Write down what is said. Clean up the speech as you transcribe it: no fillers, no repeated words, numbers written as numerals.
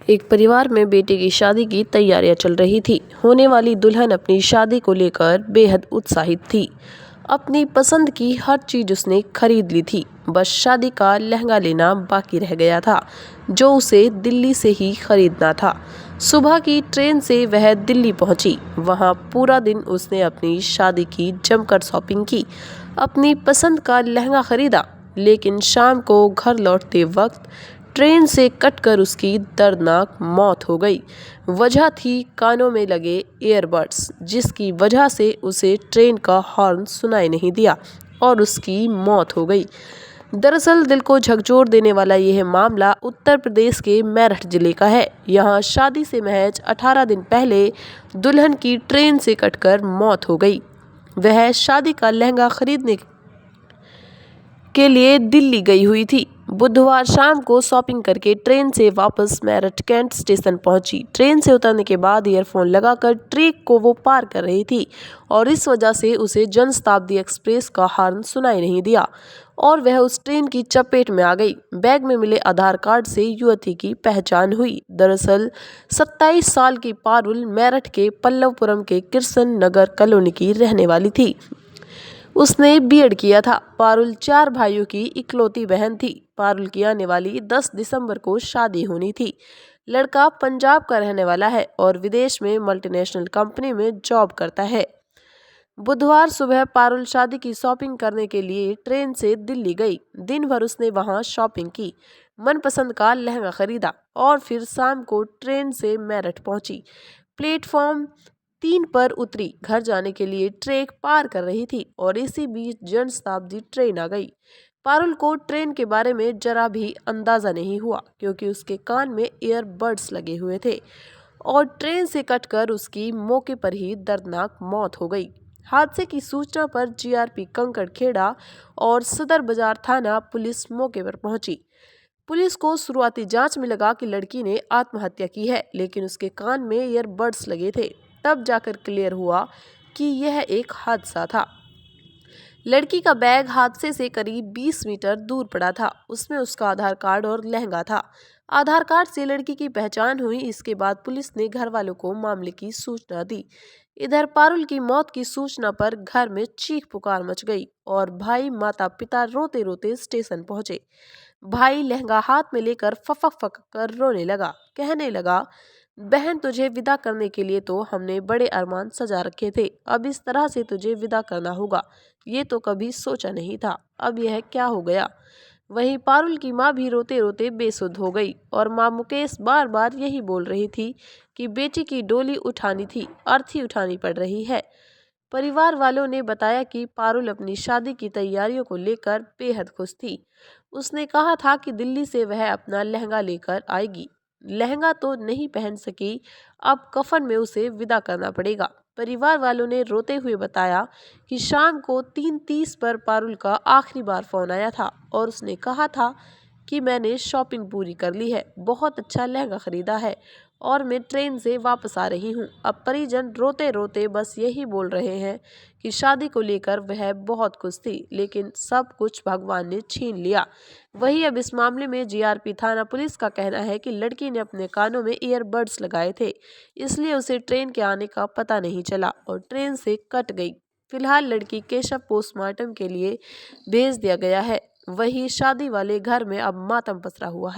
एक परिवार में बेटे की शादी की तैयारियां चल रही थी। होने वाली दुल्हन अपनी शादी को लेकर बेहद उत्साहित थी। अपनी पसंद की हर चीज उसने खरीद ली थी। बस शादी का लहंगा लेना बाकी रह गया था, जो उसे दिल्ली से ही खरीदना था। सुबह की ट्रेन से वह दिल्ली पहुंची। वहां पूरा दिन उसने अपनी शादी की जमकर शॉपिंग की, अपनी पसंद का लहंगा खरीदा। लेकिन शाम को घर लौटते वक्त ट्रेन से कटकर उसकी दर्दनाक मौत हो गई। वजह थी कानों में लगे ईयरबड्स, जिसकी वजह से उसे ट्रेन का हॉर्न सुनाई नहीं दिया और उसकी मौत हो गई। दरअसल दिल को झकझोर देने वाला यह मामला उत्तर प्रदेश के मेरठ जिले का है। यहाँ शादी से महज 18 दिन पहले दुल्हन की ट्रेन से कटकर मौत हो गई। वह शादी का लहंगा खरीदने के लिए दिल्ली गई हुई थी। बुधवार शाम को शॉपिंग करके ट्रेन से वापस मेरठ कैंट स्टेशन पहुंची। ट्रेन से उतरने के बाद ईयरफोन लगाकर ट्रैक को वो पार कर रही थी और इस वजह से उसे जनशताब्दी एक्सप्रेस का हॉर्न सुनाई नहीं दिया और वह उस ट्रेन की चपेट में आ गई। बैग में मिले आधार कार्ड से युवती की पहचान हुई। दरअसल 27 साल की पारुल मेरठ के पल्लवपुरम के कृष्ण नगर कॉलोनी की रहने वाली थी। उसने बीएड किया था। पारुल 4 भाइयों की इकलौती बहन थी। पारुल की आने वाली 10 दिसंबर को शादी होनी थी। लड़का पंजाब का रहने वाला है और विदेश में मल्टीनेशनल कंपनी में जॉब करता है। बुधवार सुबह पारुल शादी की शॉपिंग करने के लिए ट्रेन से दिल्ली गई। दिन भर उसने वहां शॉपिंग की, मनपसंद का लहंगा खरीदा और फिर शाम को ट्रेन से मेरठ पहुंची। प्लेटफॉर्म 3 पर उतरी। घर जाने के लिए ट्रैक पार कर रही थी और इसी बीच जनशताब्दी ट्रेन आ गई। पारुल को ट्रेन के बारे में जरा भी अंदाजा नहीं हुआ, क्योंकि उसके कान में ईयरबड्स लगे हुए थे और ट्रेन से कटकर उसकी मौके पर ही दर्दनाक मौत हो गई। हादसे की सूचना पर जीआरपी कंकड़खेड़ा और सदर बाजार थाना पुलिस मौके पर पहुंची। पुलिस को शुरुआती जांच में लगा कि लड़की ने आत्महत्या की है, लेकिन उसके कान में ईयरबड्स लगे थे। तब जाकर क्लियर हुआ कि यह एक हादसा था। लड़की का बैग हादसे से करीब 20 मीटर दूर पड़ा था। उसमें उसका आधार कार्ड और लहंगा था। आधार कार्ड से लड़की की पहचान हुई। इसके बाद पुलिस ने घर वालों को मामले की सूचना दी। इधर पारुल की मौत की सूचना पर घर में चीख पुकार मच गई और भाई माता पिता रोते रोते स्टेशन पहुंचे। भाई लहंगा हाथ में लेकर फफक फक कर रोने लगा, कहने लगा, बहन तुझे विदा करने के लिए तो हमने बड़े अरमान सजा रखे थे, अब इस तरह से तुझे विदा करना होगा, ये तो कभी सोचा नहीं था। अब यह क्या हो गया। वहीं पारुल की मां भी रोते रोते बेसुध हो गई और मां मुकेश बार बार यही बोल रही थी कि बेटी की डोली उठानी थी, अर्थी उठानी पड़ रही है। परिवार वालों ने बताया कि पारुल अपनी शादी की तैयारियों को लेकर बेहद खुश थी। उसने कहा था कि दिल्ली से वह अपना लहंगा लेकर आएगी। लहंगा तो नहीं पहन सकी, अब कफन में उसे विदा करना पड़ेगा। परिवार वालों ने रोते हुए बताया कि शाम को 3:30 पर पारुल का आखिरी बार फोन आया था और उसने कहा था कि मैंने शॉपिंग पूरी कर ली है, बहुत अच्छा लहंगा खरीदा है और मैं ट्रेन से वापस आ रही हूँ। अब परिजन रोते रोते बस यही बोल रहे हैं कि शादी को लेकर वह बहुत खुश थी, लेकिन सब कुछ भगवान ने छीन लिया। वहीं अब इस मामले में जीआरपी थाना पुलिस का कहना है कि लड़की ने अपने कानों में ईयरबड्स लगाए थे, इसलिए उसे ट्रेन के आने का पता नहीं चला और ट्रेन से कट गई। फिलहाल लड़की केशव पोस्टमार्टम के लिए भेज दिया गया है। वहीं शादी वाले घर में अब मातम पसरा हुआ है।